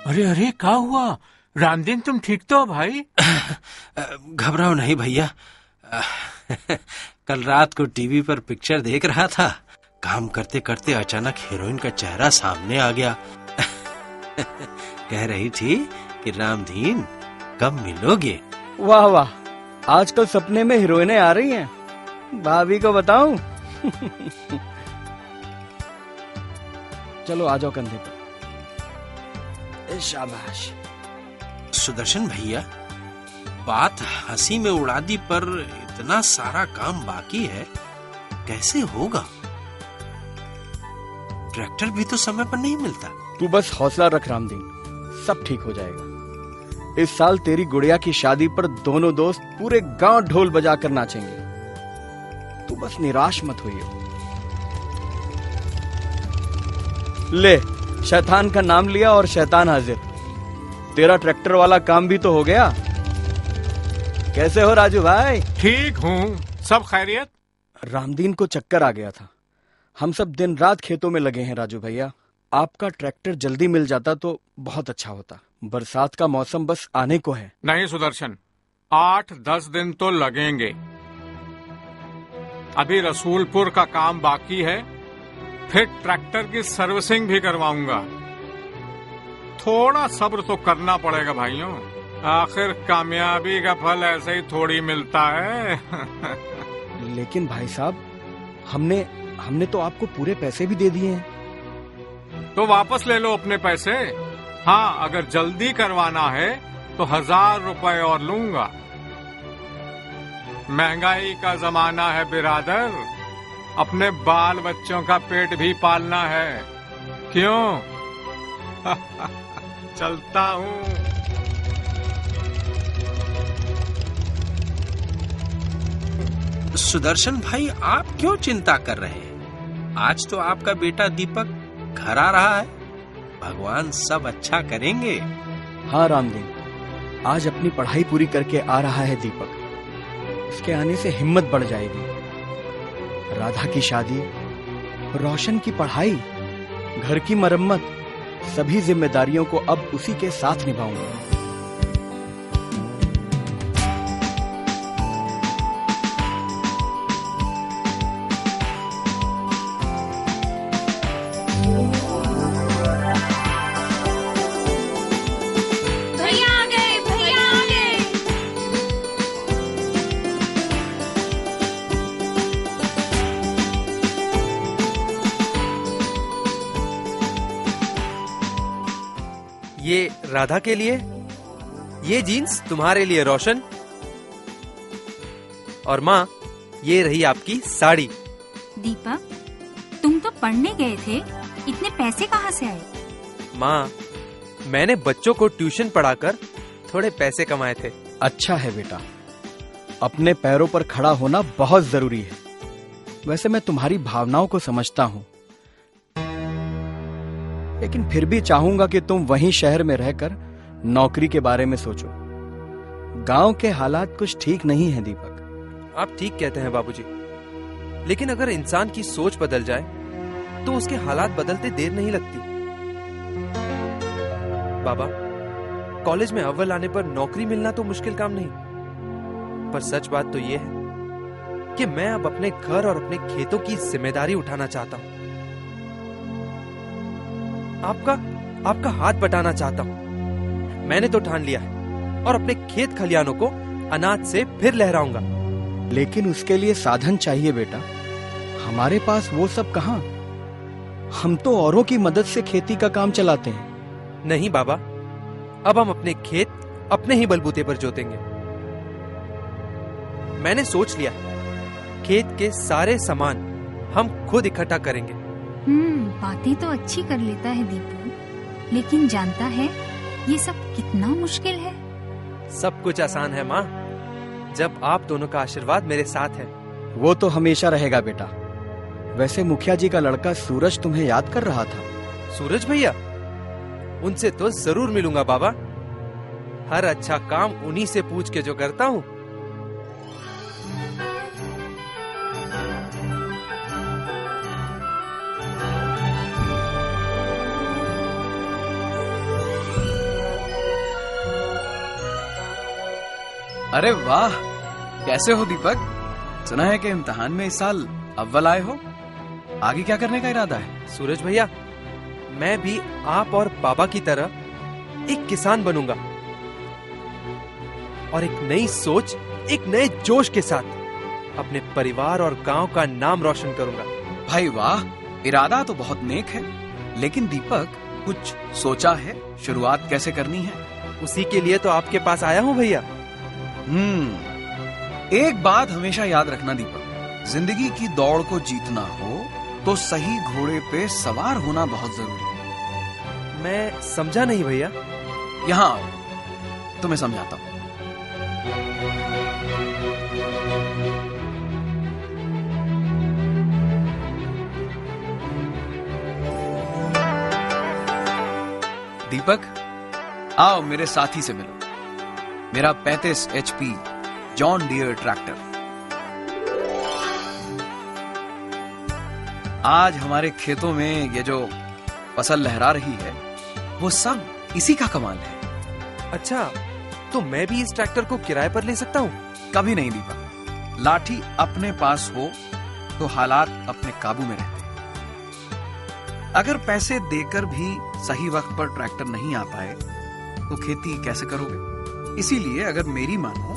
अरे अरे, क्या हुआ? रामदीन, तुम ठीक तो हो भाई? घबराओ नहीं भैया। कल रात को टीवी पर पिक्चर देख रहा था। काम करते करते अचानक हीरोइन का चेहरा सामने आ गया। कह रही थी कि रामदीन कब मिलोगे। वाह वाह, आजकल सपने में हीरोइनें आ रही हैं। भाभी को बताऊं? चलो आ जाओ कंधे पर। शाबाश। सुदर्शन भैया, बात हंसी में उड़ा दी, पर इतना सारा काम बाकी है, कैसे होगा? ट्रैक्टर भी तो समय पर नहीं मिलता। तू बस हौसला रख रामदीन, सब ठीक हो जाएगा। इस साल तेरी गुड़िया की शादी पर दोनों दोस्त पूरे गांव ढोल बजा कर नाचेंगे। तू बस निराश मत होइए। ले, शैतान का नाम लिया और शैतान हाजिर। तेरा ट्रैक्टर वाला काम भी तो हो गया। कैसे हो राजू भाई? ठीक हूँ, सब खैरियत? रामदीन को चक्कर आ गया था। हम सब दिन रात खेतों में लगे हैं राजू भैया। आपका ट्रैक्टर जल्दी मिल जाता तो बहुत अच्छा होता। बरसात का मौसम बस आने को है। नहीं सुदर्शन, 8-10 दिन तो लगेंगे। अभी रसूलपुर का काम बाकी है, फिर ट्रैक्टर की सर्विसिंग भी करवाऊंगा। थोड़ा सब्र तो करना पड़ेगा भाइयों, आखिर कामयाबी का फल ऐसे ही थोड़ी मिलता है। लेकिन भाई साहब, हमने तो आपको पूरे पैसे भी दे दिए हैं। तो वापस ले लो अपने पैसे। हाँ, अगर जल्दी करवाना है तो 1000 रुपए और लूंगा। महंगाई का जमाना है बिरादर, अपने बाल बच्चों का पेट भी पालना है। क्यों? चलता हूँ। सुदर्शन भाई, आप क्यों चिंता कर रहे हैं? आज तो आपका बेटा दीपक घर आ रहा है, भगवान सब अच्छा करेंगे। हाँ रामदीन, आज अपनी पढ़ाई पूरी करके आ रहा है दीपक। उसके आने से हिम्मत बढ़ जाएगी। राधा की शादी, रोशन की पढ़ाई, घर की मरम्मत, सभी जिम्मेदारियों को अब उसी के साथ निभाऊंगा। ये राधा के लिए, ये जीन्स तुम्हारे लिए रोशन, और माँ ये रही आपकी साड़ी। दीपक, तुम तो पढ़ने गए थे, इतने पैसे कहाँ से आए? माँ, मैंने बच्चों को ट्यूशन पढ़ाकर थोड़े पैसे कमाए थे। अच्छा है बेटा, अपने पैरों पर खड़ा होना बहुत जरूरी है। वैसे मैं तुम्हारी भावनाओं को समझता हूँ, लेकिन फिर भी चाहूंगा कि तुम वहीं शहर में रहकर नौकरी के बारे में सोचो। गांव के हालात कुछ ठीक नहीं है दीपक। आप ठीक कहते हैं बाबूजी, लेकिन अगर इंसान की सोच बदल जाए तो उसके हालात बदलते देर नहीं लगती। बाबा, कॉलेज में अव्वल आने पर नौकरी मिलना तो मुश्किल काम नहीं, पर सच बात तो यह है कि मैं अब अपने घर और अपने खेतों की जिम्मेदारी उठाना चाहता हूं। आपका हाथ बटाना चाहता हूं। मैंने तो ठान लिया है और अपने खेत खलियानों को अनाज से फिर लहराऊंगा। लेकिन उसके लिए साधन चाहिए बेटा। हमारे पास वो सब कहां? हम तो औरों की मदद से खेती का काम चलाते हैं। नहीं बाबा, अब हम अपने खेत अपने ही बलबूते पर जोतेंगे। मैंने सोच लिया, खेत के सारे सामान हम खुद इकट्ठा करेंगे। बातें तो अच्छी कर लेता है दीपू, लेकिन जानता है ये सब कितना मुश्किल है। सब कुछ आसान है माँ, जब आप दोनों का आशीर्वाद मेरे साथ है। वो तो हमेशा रहेगा बेटा। वैसे मुखिया जी का लड़का सूरज तुम्हें याद कर रहा था। सूरज भैया? उनसे तो जरूर मिलूंगा बाबा। हर अच्छा काम उन्हीं से पूछ के जो करता हूँ। अरे वाह, कैसे हो दीपक? सुना है कि इम्तिहान में इस साल अव्वल आए हो। आगे क्या करने का इरादा है? सूरज भैया, मैं भी आप और बाबा की तरह एक किसान बनूंगा और एक नई सोच, एक नए जोश के साथ अपने परिवार और गांव का नाम रोशन करूंगा। भाई वाह, इरादा तो बहुत नेक है, लेकिन दीपक कुछ सोचा है? शुरुआत कैसे करनी है? उसी के लिए तो आपके पास आया हूं भैया। एक बात हमेशा याद रखना दीपक, जिंदगी की दौड़ को जीतना हो तो सही घोड़े पे सवार होना बहुत जरूरी है। मैं समझा नहीं भैया। यहाँ आओ, तुम्हें समझाता हूं। दीपक, आओ मेरे साथी से मिलो। मेरा 35 HP जॉन डियर ट्रैक्टर आज हमारे खेतों में ये जो फसल लहरा रही है वो सब इसी का कमाल है। अच्छा, तो मैं भी इस ट्रैक्टर को किराए पर ले सकता हूँ? कभी नहीं दीपक, लाठी अपने पास हो तो हालात अपने काबू में रहते हैं। अगर पैसे देकर भी सही वक्त पर ट्रैक्टर नहीं आ पाए तो खेती कैसे करोगे? इसीलिए अगर मेरी मानो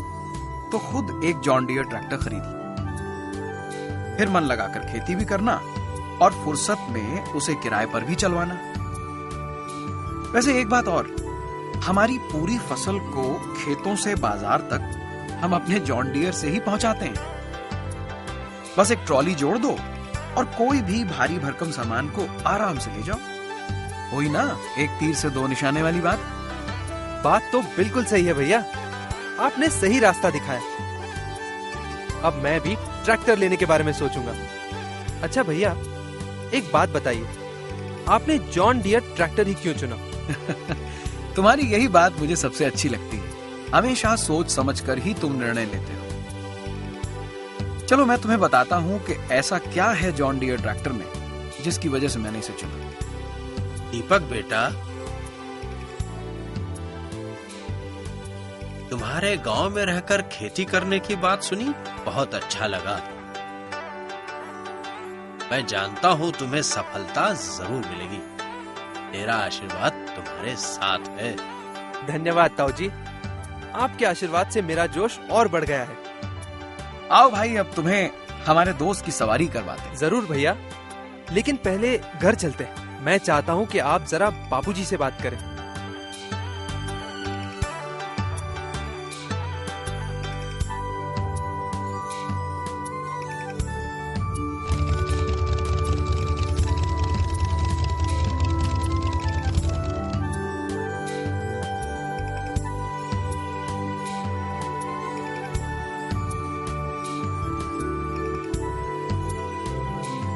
तो खुद एक जॉन डियर ट्रैक्टर खरीदिए, फिर मन लगाकर खेती भी करना और फुर्सत में उसे किराए पर भी चलवाना। वैसे एक बात और, हमारी पूरी फसल को खेतों से बाजार तक हम अपने जॉन डियर से ही पहुंचाते हैं। बस एक ट्रॉली जोड़ दो और कोई भी भारी भरकम सामान को आराम से ले जाओ। वही ना, एक तीर से दो निशाने वाली बात। बात तो बिल्कुल सही है भैया, आपने सही रास्ता दिखाया। अब मैं भी ट्रैक्टर लेने के बारे में सोचूंगा। अच्छा भैया, एक बात बताइए, आपने जॉन डियर ट्रैक्टर ही क्यों चुना? तुम्हारी यही बात मुझे सबसे अच्छी लगती है। हमेशा सोच समझकर ही तुम निर्णय लेते हो। चलो मैं तुम्हें बताता हूं कि ऐसा क्या है जॉन डियर ट्रैक्टर में जिसकी वजह से मैंने इसे चुना। दीपक बेटा, तुम्हारे गांव में रहकर खेती करने की बात सुनी, बहुत अच्छा लगा। मैं जानता हूं तुम्हें सफलता जरूर मिलेगी। मेरा आशीर्वाद तुम्हारे साथ है। धन्यवाद ताऊ जी, आपके आशीर्वाद से मेरा जोश और बढ़ गया है। आओ भाई, अब तुम्हें हमारे दोस्त की सवारी करवाते हैं। जरूर भैया, लेकिन पहले घर चलते हैं। मैं चाहता हूं कि आप जरा बाबूजी से बात करें।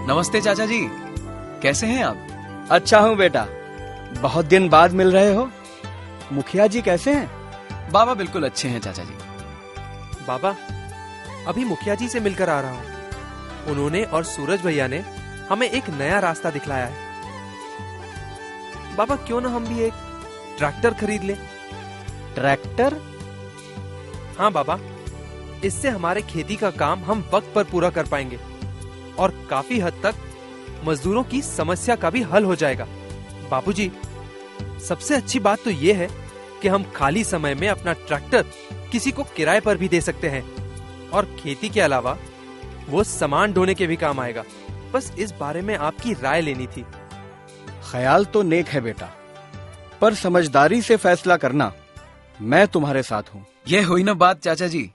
नमस्ते चाचा जी, कैसे हैं आप? अच्छा हूँ बेटा, बहुत दिन बाद मिल रहे हो। मुखिया जी कैसे हैं? बाबा बिल्कुल अच्छे हैं चाचा जी। बाबा, अभी मुखिया जी से मिलकर आ रहा हूँ। उन्होंने और सूरज भैया ने हमें एक नया रास्ता दिखलाया है। बाबा, क्यों ना हम भी एक ट्रैक्टर खरीद लें? ट्रैक्टर? हाँ बाबा, इससे हमारे खेती का काम हम वक्त पर पूरा कर पाएंगे और काफी हद तक मजदूरों की समस्या का भी हल हो जाएगा। बाबूजी, सबसे अच्छी बात तो ये है कि हम खाली समय में अपना ट्रैक्टर किसी को किराए पर भी दे सकते हैं और खेती के अलावा वो सामान ढोने के भी काम आएगा। बस इस बारे में आपकी राय लेनी थी। ख्याल तो नेक है बेटा, पर समझदारी से फैसला करना। मैं तुम्हारे साथ हूँ। ये हुई ना बात चाचा जी।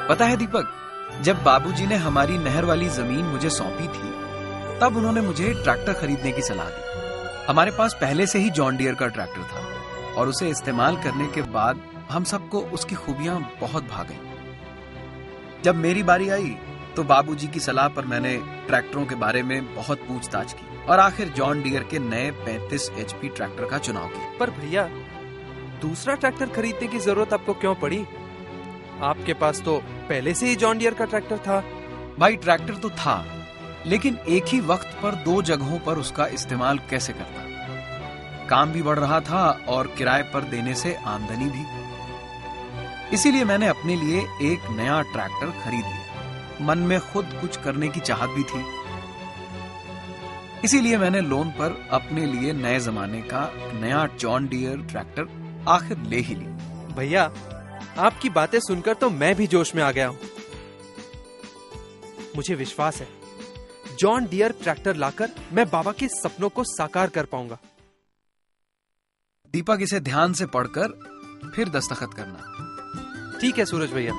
पता है दीपक, जब बाबूजी ने हमारी नहर वाली जमीन मुझे सौंपी थी तब उन्होंने मुझे ट्रैक्टर खरीदने की सलाह दी। हमारे पास पहले से ही जॉन डियर का ट्रैक्टर था और उसे इस्तेमाल करने के बाद हम सबको उसकी खूबियां बहुत भा गईं। जब मेरी बारी आई तो बाबूजी की सलाह पर मैंने ट्रैक्टरों के बारे में बहुत पूछताछ की और आखिर जॉन डियर के नए 35 HP ट्रैक्टर का चुनाव किया। पर भैया, दूसरा ट्रैक्टर खरीदने की जरूरत आपको क्यों पड़ी? आपके पास तो पहले से ही जॉन डियर का ट्रैक्टर था। भाई, ट्रैक्टर तो था, लेकिन एक ही वक्त पर दो जगहों पर उसका इस्तेमाल कैसे करता? काम भी बढ़ रहा था और किराए पर देने से आमदनी भी। इसीलिए मैंने अपने लिए एक नया ट्रैक्टर खरीद लिया। मन में खुद कुछ करने की चाहत भी थी, इसीलिए मैंने लोन पर अपने लिए नए जमाने का नया जॉन डियर ट्रैक्टर आखिर ले ही ली। भैया, आपकी बातें सुनकर तो मैं भी जोश में आ गया हूं। मुझे विश्वास है जॉन डियर ट्रैक्टर लाकर मैं बाबा के सपनों को साकार कर पाऊंगा। दीपक, इसे ध्यान से पढ़कर फिर दस्तखत करना। ठीक है सूरज भैया।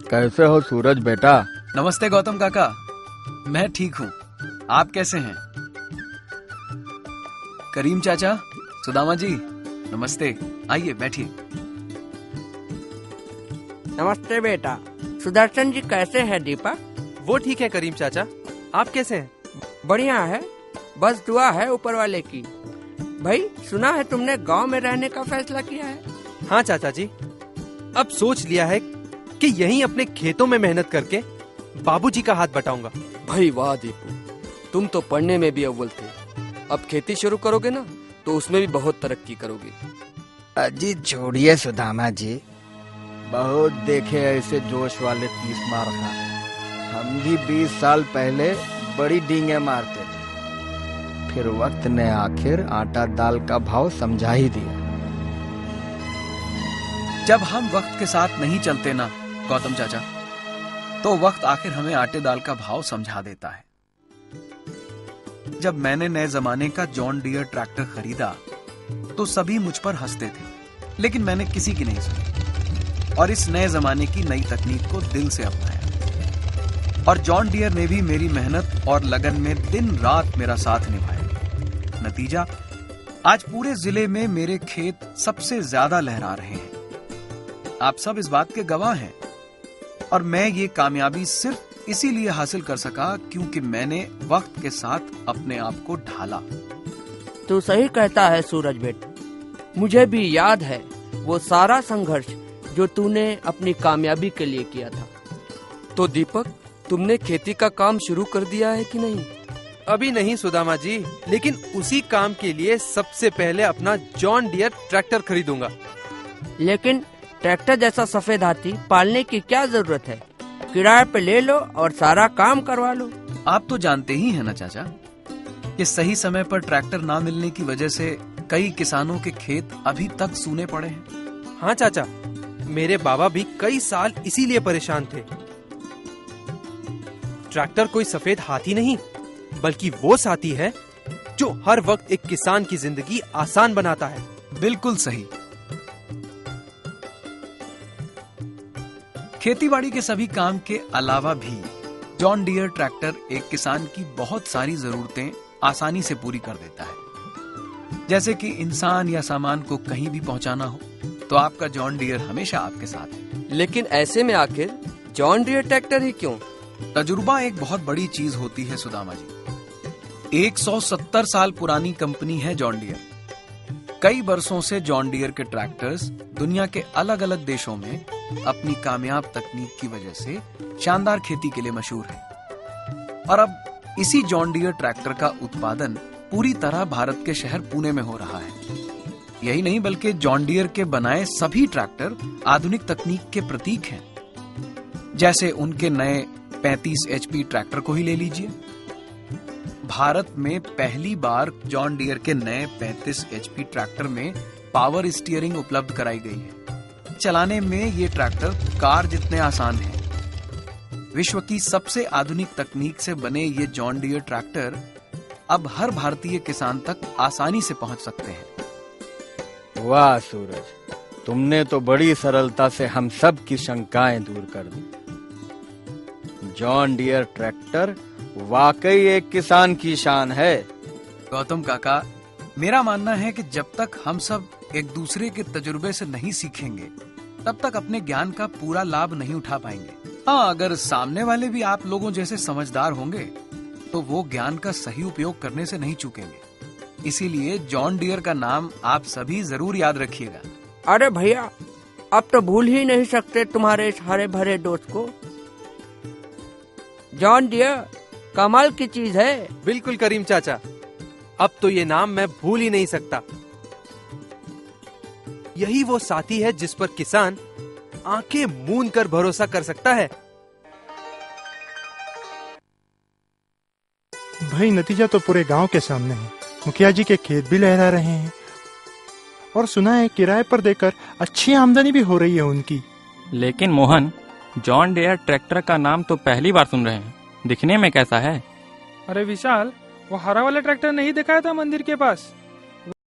कैसे हो सूरज बेटा? नमस्ते गौतम काका, मैं ठीक हूँ, आप कैसे हैं? करीम चाचा, सुदामा जी, नमस्ते, आइए बैठिए। नमस्ते बेटा। सुदर्शन जी कैसे हैं दीपक? वो ठीक है करीम चाचा, आप कैसे हैं? बढ़िया है, बस दुआ है ऊपर वाले की। भाई, सुना है तुमने गांव में रहने का फैसला किया है? हाँ चाचा जी, अब सोच लिया है कि यहीं अपने खेतों में मेहनत करके बाबूजी का हाथ बटाऊंगा। भाई वाह दीपू, तुम तो पढ़ने में भी अव्वल थे, अब खेती शुरू करोगे ना तो उसमें भी बहुत तरक्की करोगे। अजी छोड़िए सुदामा जी, बहुत देखे ऐसे जोश वाले 30 मार खा। हम भी 20 साल पहले बड़ी डींगे मारते थे, फिर वक्त ने आखिर आटा दाल का भाव समझा ही दिया। जब हम वक्त के साथ नहीं चलते ना गौतम चाचा, तो वक्त आखिर हमें आटे दाल का भाव समझा देता है। जब मैंने नए जमाने का जॉन डियर ट्रैक्टर खरीदा तो सभी मुझ पर हंसते थे, लेकिन मैंने किसी की नहीं सुनी और इस नए जमाने की नई तकनीक को दिल से अपनाया। और जॉन डियर ने भी मेरी मेहनत और लगन में दिन रात मेरा साथ निभाया। नतीजा, आज पूरे जिले में मेरे खेत सबसे ज्यादा लहरा रहे हैं। आप सब इस बात के गवाह हैं, और मैं ये कामयाबी सिर्फ इसीलिए हासिल कर सका क्योंकि मैंने वक्त के साथ अपने आप को ढाला। तू सही कहता है सूरज बेटा, मुझे भी याद है वो सारा संघर्ष जो तूने अपनी कामयाबी के लिए किया था। तो दीपक, तुमने खेती का काम शुरू कर दिया है कि नहीं? अभी नहीं सुदामा जी, लेकिन उसी काम के लिए सबसे पहले अपना जॉन डियर ट्रैक्टर खरीदूंगा। लेकिन ट्रैक्टर जैसा सफेद हाथी पालने की क्या जरूरत है? किराए पे ले लो और सारा काम करवा लो। आप तो जानते ही हैं ना चाचा, कि सही समय पर ट्रैक्टर ना मिलने की वजह से कई किसानों के खेत अभी तक सूने पड़े हैं। हाँ चाचा, मेरे बाबा भी कई साल इसीलिए परेशान थे। ट्रैक्टर कोई सफेद हाथी नहीं, बल्कि वो साथी है जो हर वक्त एक किसान की जिंदगी आसान बनाता है। बिल्कुल सही। खेतीबाड़ी के सभी काम के अलावा भी जॉन डियर ट्रैक्टर एक किसान की बहुत सारी जरूरतें आसानी से पूरी कर देता है। जैसे कि इंसान या सामान को कहीं भी पहुंचाना हो तो आपका जॉन डियर हमेशा आपके साथ है। लेकिन ऐसे में आखिर जॉन डियर ट्रैक्टर ही क्यों? तजुर्बा एक बहुत बड़ी चीज होती है सुदामा जी। 170 साल पुरानी कंपनी है जॉन डियर। कई बरसों से जॉन डियर के ट्रैक्टर्स दुनिया के अलग अलग देशों में अपनी कामयाब तकनीक की वजह से शानदार खेती के लिए मशहूर है। और अब इसी जॉन डियर ट्रैक्टर का उत्पादन पूरी तरह भारत के शहर पुणे में हो रहा है। यही नहीं, बल्कि जॉन डियर के बनाए सभी ट्रैक्टर आधुनिक तकनीक के प्रतीक हैं। जैसे उनके नए 35 HP ट्रैक्टर को ही ले लीजिए। भारत में पहली बार जॉन डियर के नए 35 HP ट्रैक्टर में पावर स्टीयरिंग उपलब्ध कराई गई है। चलाने में ये ट्रैक्टर कार जितने आसान हैं। विश्व की सबसे आधुनिक तकनीक से बने ये जॉन डियर ट्रैक्टर अब हर भारतीय किसान तक आसानी से पहुंच सकते हैं। वाह सूरज, तुमने तो बड़ी सरलता से हम सब की शंकाएं दूर कर दी। जॉन डियर ट्रैक्टर वाकई एक किसान की शान है। गौतम काका, मेरा मानना है कि जब तक हम सब एक दूसरे के तजुर्बे से नहीं सीखेंगे तब तक अपने ज्ञान का पूरा लाभ नहीं उठा पाएंगे। हाँ, अगर सामने वाले भी आप लोगों जैसे समझदार होंगे तो वो ज्ञान का सही उपयोग करने से नहीं चूकेंगे। इसीलिए जॉन डियर का नाम आप सभी जरूर याद रखिएगा। अरे भैया, अब तो भूल ही नहीं सकते तुम्हारे इस हरे भरे दोस्त को। जॉन डियर कमाल की चीज है। बिल्कुल करीम चाचा, अब तो ये नाम मैं भूल ही नहीं सकता। यही वो साथी है जिस पर किसान आंखें मूंद कर भरोसा कर सकता है। भाई नतीजा तो पूरे गांव के सामने है। मुखिया जी के खेत भी लहरा रहे हैं और सुना है किराए पर देकर अच्छी आमदनी भी हो रही है उनकी। लेकिन मोहन, जॉन डियर ट्रैक्टर का नाम तो पहली बार सुन रहे हैं। दिखने में कैसा है? अरे विशाल, वो हरा वाला ट्रैक्टर नहीं दिखाया था मंदिर के पास?